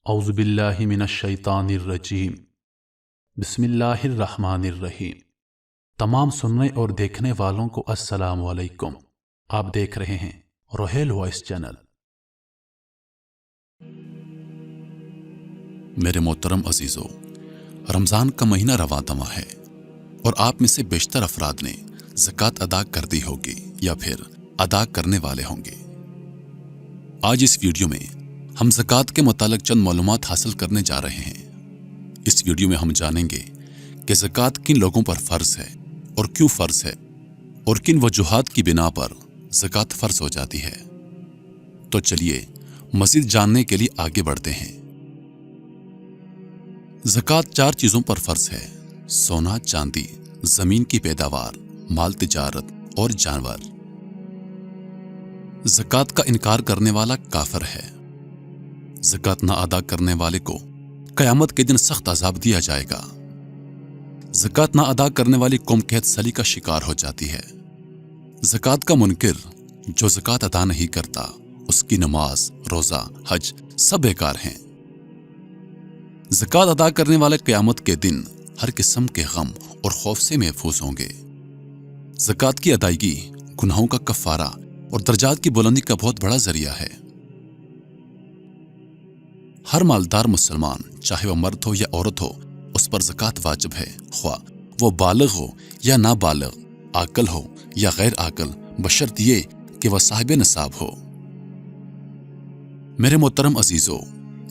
اعوذ باللہ من الشیطان الرجیم بسم اللہ الرحمن الرحیم۔ تمام سننے اور دیکھنے والوں کو السلام علیکم۔ آپ دیکھ رہے ہیں روحیل وائس چینل۔ میرے محترم عزیزو، رمضان کا مہینہ رواں دواں ہے اور آپ میں سے بیشتر افراد نے زکوٰۃ ادا کر دی ہوگی یا پھر ادا کرنے والے ہوں گے۔ آج اس ویڈیو میں ہم زکوٰۃ کے متعلق چند معلومات حاصل کرنے جا رہے ہیں۔ اس ویڈیو میں ہم جانیں گے کہ زکوٰۃ کن لوگوں پر فرض ہے اور کیوں فرض ہے، اور کن وجوہات کی بنا پر زکوٰۃ فرض ہو جاتی ہے۔ تو چلیے مزید جاننے کے لیے آگے بڑھتے ہیں۔ زکوٰۃ 4 چیزوں پر فرض ہے: سونا چاندی، زمین کی پیداوار، مال تجارت اور جانور۔ زکوٰۃ کا انکار کرنے والا کافر ہے۔ زکوٰۃ نہ ادا کرنے والے کو قیامت کے دن سخت عذاب دیا جائے گا۔ زکوٰۃ نہ ادا کرنے والی قوم قحط سالی کا شکار ہو جاتی ہے۔ زکوٰۃ کا منکر جو زکوٰۃ ادا نہیں کرتا، اس کی نماز، روزہ، حج سب بیکار ہیں۔ زکوٰۃ ادا کرنے والے قیامت کے دن ہر قسم کے غم اور خوف سے محفوظ ہوں گے۔ زکوٰۃ کی ادائیگی گناہوں کا کفارہ اور درجات کی بلندی کا بہت بڑا ذریعہ ہے۔ ہر مالدار مسلمان، چاہے وہ مرد ہو یا عورت ہو، اس پر زکوٰۃ واجب ہے، خواہ وہ بالغ ہو یا نابالغ، عاقل ہو یا غیر عاقل، بشرط یہ کہ وہ صاحب نصاب ہو۔ میرے محترم عزیزو،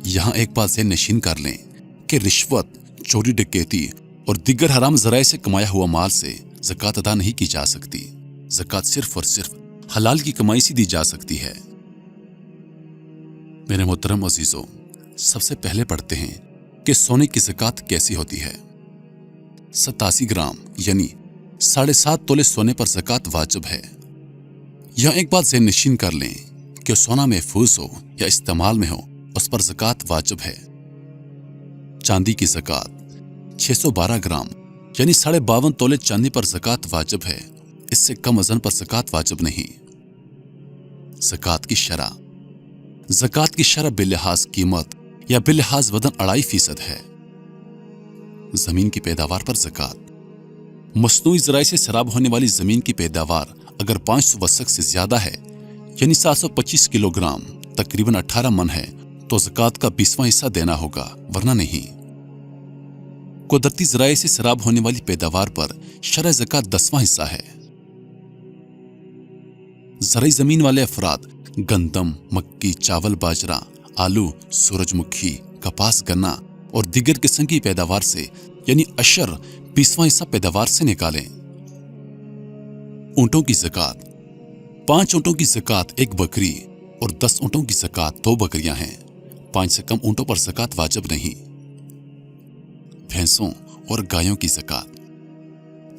یہاں ایک بات ذہن نشین کر لیں کہ رشوت، چوری ڈکیتی اور دیگر حرام ذرائع سے کمایا ہوا مال سے زکوٰۃ ادا نہیں کی جا سکتی۔ زکوٰۃ صرف اور صرف حلال کی کمائی سے دی جا سکتی ہے۔ میرے محترم عزیزو، سب سے پہلے پڑھتے ہیں کہ سونے کی زکوٰۃ کیسی ہوتی ہے۔ 87 گرام یعنی 7.5 تولے سونے پر زکوٰۃ واجب ہے۔ یہاں ایک بات ذہن نشین کر لیں کہ سونا محفوظ ہو یا استعمال میں ہو، اس پر زکوٰۃ واجب ہے۔ چاندی کی زکوٰۃ 612 گرام یعنی 52.5 تولے چاندی پر زکوٰۃ واجب ہے۔ اس سے کم وزن پر زکوٰۃ واجب نہیں۔ زکوٰۃ کی شرح: زکوٰۃ کی شرح بلحاظ قیمت یا بلحاظ وزن 2.5% ہے۔ زمین کی پیداوار پر زکوٰۃ: مصنوعی ذرائع سے سیراب ہونے والی زمین کی پیداوار اگر 500 وسق سے زیادہ ہے یعنی 725 کلو گرام تقریباً 18 من ہے تو زکوٰۃ کا 20واں حصہ دینا ہوگا، ورنہ نہیں۔ قدرتی ذرائع سے سیراب ہونے والی پیداوار پر شرح زکوٰۃ 10واں حصہ ہے۔ زرعی زمین والے افراد گندم، مکی، چاول، باجرہ، آلو، سورج مکھی، کپاس، گنا اور دیگر قسم کی پیداوار سے یعنی عشر 20واں حصہ پیداوار سے نکالیں۔ اونٹوں کی زکوٰۃ: 5 اونٹوں کی زکوٰۃ 1 بکری اور 10 اونٹوں کی زکوٰۃ 2 بکریاں ہیں۔ 5 سے کم اونٹوں پر زکوٰۃ واجب نہیں۔ بھینسوں اور گایوں کی زکوٰۃ: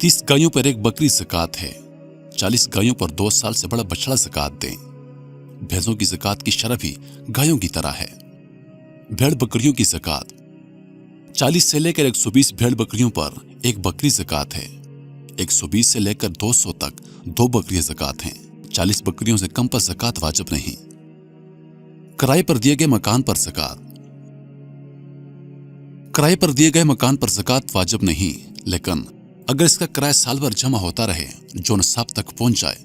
30 گایوں پر 1 بکری زکوٰۃ ہے۔ 40 گایوں پر 2 سال سے بڑا بچڑا زکوٰۃ دیں۔ بھینسوں کی زکوٰۃ کی شرح بھی گایوں کی طرح ہے۔ بھیڑ بکریوں کی زکوٰۃ: 40 سے لے کر 120 بھیڑ بکریوں پر 1 بکری زکوٰۃ ہے۔ 120 سے لے کر 200 تک 2 بکریاں زکوٰۃ ہیں۔ 40 بکریوں سے کم پر زکوٰۃ واجب نہیں۔ کرائے پر دیے گئے مکان پر زکوٰۃ: کرائے پر دیے گئے مکان پر زکوٰۃ واجب نہیں، لیکن اگر اس کا کرایہ سال بھر جمع ہوتا رہے جو نصاب تک پہنچ جائے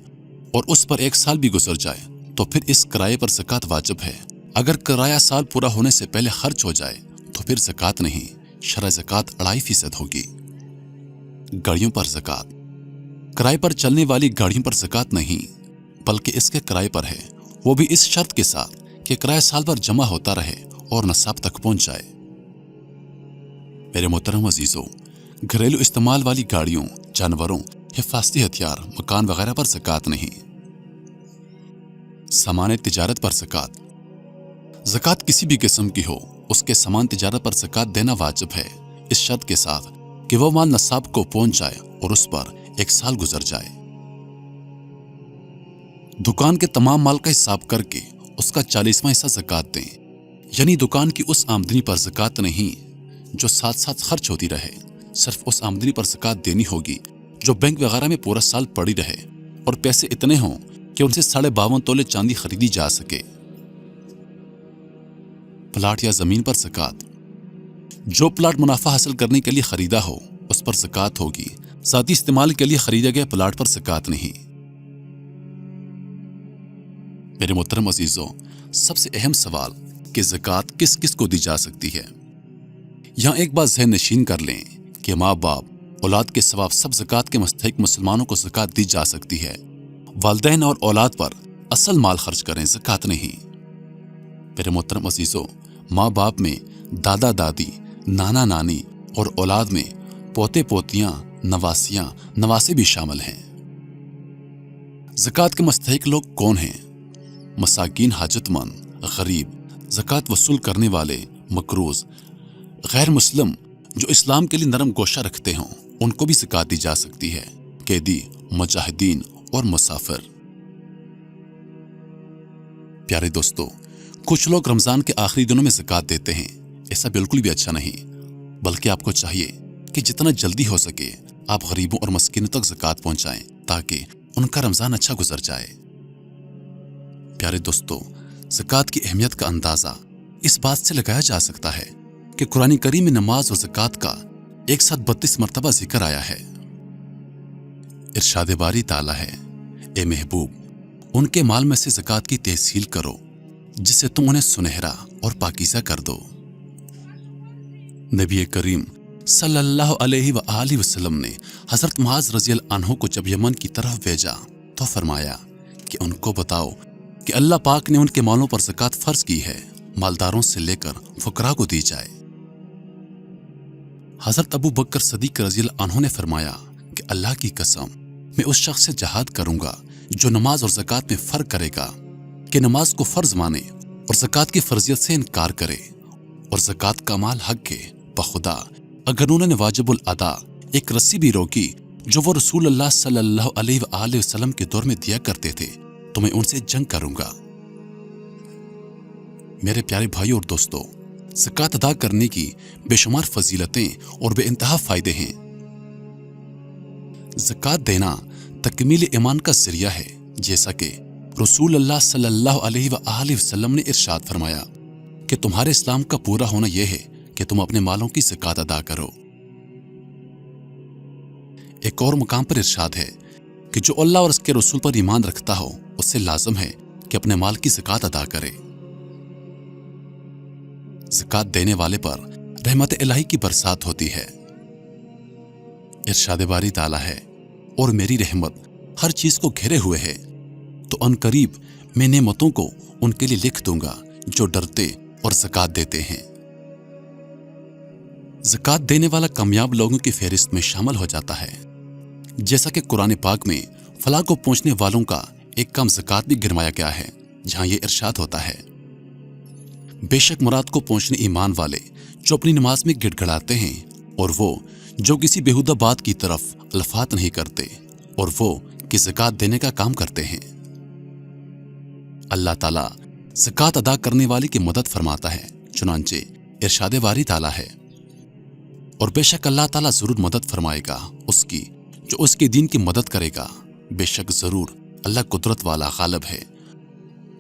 اور اس پر 1 سال بھی گزر جائے تو پھر اس کرائے پر زکوٰۃ واجب ہے۔ اگر کرایہ سال پورا ہونے سے پہلے خرچ ہو جائے تو پھر زکوٰۃ نہیں، شرح زکوٰۃ 2.5% ہوگی۔ گاڑیوں پر زکوٰۃ: کرائے پر چلنے والی گاڑیوں پر زکوٰۃ نہیں، بلکہ اس کے کرائے پر ہے، وہ بھی اس شرط کے ساتھ کہ کرایہ سال بھر جمع ہوتا رہے اور نصاب تک پہنچ جائے۔ میرے محترم عزیزو، گھریلو استعمال والی گاڑیوں، جانوروں، حفاظتی ہتھیار، مکان وغیرہ پر زکوٰۃ نہیں۔ سامان تجارت پر زکوٰۃ: زکوٰۃ کسی بھی قسم کی ہو، اس کے سامان تجارت پر زکوٰۃ دینا واجب ہے، اس شرط کے ساتھ کہ وہ مال نصاب کو پہنچ جائے اور اس پر 1 سال گزر جائے۔ دکان کے تمام مال کا حساب کر کے اس کا 40واں حصہ زکوٰۃ دیں، یعنی دکان کی اس آمدنی پر زکوٰۃ نہیں جو ساتھ ساتھ خرچ ہوتی رہے، صرف اس آمدنی پر زکوٰۃ دینی ہوگی جو بینک وغیرہ میں پورا سال پڑی رہے اور پیسے اتنے ہوں کہ ان سے 52.5 تولے چاندی خریدی جا سکے۔ प्लाट या जमीन पर ज़कात। जो प्लाट मुनाफा हासिल करने के लिए खरीदा हो उस पर ज़कात होगी, ज़ाती इस्तेमाल के लिए खरीदे गए प्लाट पर ज़कात नहीं। मेरे मोहतरम अजीजों, सबसे अहम सवाल कि ज़कात किस किस को दी जा सकती है। यहाँ एक बात ज़हन नशीन कर लें कि माँ बाप औलाद के सवाब सब ज़कात के मुस्तहिक मुसलमानों को ज़कात दी जा सकती है। वालिदैन और औलाद पर असल माल खर्च करें, ज़कात नहीं। मेरे मोहतरम अजीजों, माँ बाप में दादा दादी, नाना नानी और औलाद में पोते पोतियां, नवासियां, नवासे भी शामिल हैं। ज़कात के मुस्तहिक लोग कौन हैं? मसाकीन, हाजतमंद, गरीब, ज़कात वसूल करने वाले, मकरूज, गैर मुस्लिम जो इस्लाम के लिए नरम गोशा रखते हों उनको भी ज़कात दी जा सकती है। कैदी, मुजाहिदीन और मुसाफिर। प्यारे दोस्तों, कुछ लोग रमजान के आखिरी दिनों में ज़कात देते हैं। ऐसा बिल्कुल भी अच्छा नहीं, बल्कि आपको चाहिए कि जितना जल्दी हो सके आप गरीबों और मस्कीनों तक ज़कात पहुंचाएं ताकि उनका रमजान अच्छा गुजर जाए। प्यारे दोस्तों, ज़कात की अहमियत का अंदाजा इस बात से लगाया जा सकता है कि कुरान करीम में नमाज और ज़कात का एक साथ 32 मरतबा जिक्र आया है। इरशाद बारी ताला है, ए महबूब, उनके माल में से ज़कात की तहसील करो जिससे तुम उन्हें सुनहरा और पाकीज़ा कर दो। नबी करीम सल्लल्लाहु अलैहि वसल्लम ने हजरत मुआज़ रज़ियल्लाहु अन्हु को जब यमन की तरफ भेजा तो फरमाया कि उनको बताओ कि अल्लाह पाक ने उनके मालों पर ज़कात फर्ज की है, मालदारों से लेकर फुकरा को दी जाए। हजरत अबू बकर सदीक रज़ियल्लाहु अन्हु ने फरमाया कि अल्लाह की कसम, मैं उस शख्स से जहाद करूंगा जो नमाज और ज़कात में फर्क करेगा कि नमाज को फर्ज माने और ज़कात की फर्जियत से इनकार करे और ज़कात का माल हक के बखुदा अगर उन्होंने वाजिबुल अदा एक रस्सी भी रोकी जो वो रसूल अल्लाह सल्लल्लाहु अलैहि वसल्लम के दौर में दिया करते थे तो मैं उनसे जंग करूंगा। मेरे प्यारे भाइयों और दोस्तों, ज़कात अदा करने की बेशुमार फजीलतें और बेइंतहा फायदे हैं। ज़कात देना तकमील ईमान का जरिया है, जैसा कि रसूल अल्लाह सल्लल्लाहु अलैहि वसल्लम ने इरशाद फरमाया कि तुम्हारे इस्लाम का पूरा होना यह है कि तुम अपने मालों की ज़कात अदा करो। एक और मुकाम पर इरशाद है कि जो अल्लाह और उसके रसूल पर ईमान रखता हो उससे लाज़िम है कि अपने माल की ज़कात अदा करे। ज़कात देने वाले पर रहमत इलाही की बरसात होती है। इरशाद बारी ताला है, और मेरी रहमत हर चीज को घेरे हुए है, तो अनकरीब मैं नेमतों को उनके लिए लिख दूंगा जो डरते और ज़कात देते हैं। ज़कात देने वाला कामयाब लोगों की फहरिस्त में शामिल हो जाता है। जैसा कि कुरान पाक में फलाह को पहुंचने वालों का एक कम ज़कात भी गिरवाया गया है, जहां ये इरशाद होता है, बेशक मुराद को पहुंचने ईमान वाले जो अपनी नमाज में गिड़गड़ाते हैं और वो जो किसी बेहुदा बात की तरफ अल्फात नहीं करते और वो कि ज़कात देने का काम करते हैं। अल्लाह ताला ज़कात अदा करने वाले की मदद फरमाता है, चुनांचे इरशाद बारी ताला है, और बेशक अल्लाह ताला जरूर मदद फरमाएगा उसकी जो उसके दीन की मदद करेगा। बेशक जरूर अल्लाह कुदरत वाला गालिब है।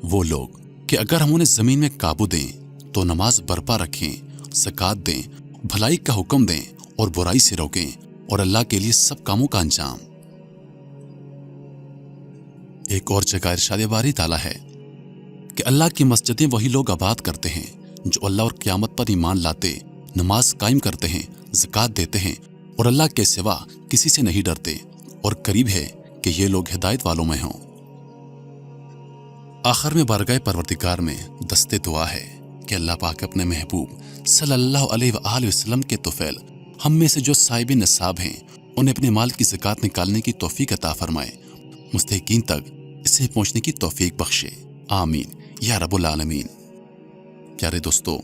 वो लोग कि अगर हम उन्हें जमीन में काबू दें तो नमाज बरपा रखें, ज़कात दें, भलाई का हुक्म दें और बुराई से रोकें और अल्लाह के लिए सब कामों का अंजाम। एक और जगह इरशाद बारी ताला है कि अल्लाह की मस्जिदें वही लोग आबाद करते हैं जो अल्लाह और क़यामत पर ईमान लाते, नमाज कायम करते हैं, ज़कात देते हैं और अल्लाह के सिवा किसी से नहीं डरते, और करीब है कि ये लोग हिदायत वालों में हों। आखिर में बारगाह परवरदिगार में दस्ते दुआ है कि अल्लाह पाक अपने महबूब सल्लल्लाहु अलैहि वसल्लम के तुफैल हम में से जो साहिब नसाब हैं उन्हें अपने माल की ज़कात निकालने की तौफीक अता फरमाए, मुस्तहिकीन तक इसे पहुंचने की तौफीक बख्शे। आमीन या रब्बुल आलमीन। प्यारे दोस्तों,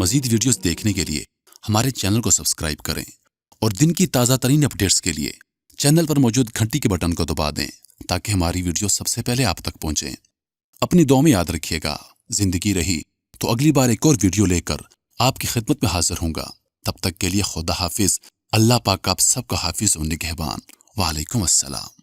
मजीद वीडियोस देखने के लिए हमारे चैनल को सब्सक्राइब करें और दिन की ताज़ा तरीन अपडेट्स के लिए चैनल पर मौजूद घंटी के बटन को दबा दें ताकि हमारी वीडियो सबसे पहले आप तक पहुंचे। अपनी दुआ में याद रखिएगा, जिंदगी रही तो अगली बार एक और वीडियो लेकर आपकी खिदमत में हाजिर होऊंगा। तब तक के लिए खुदा हाफिज। अल्लाह पाक आप सबका हाफिज और निगहबान। वालेकुम अस्सलाम।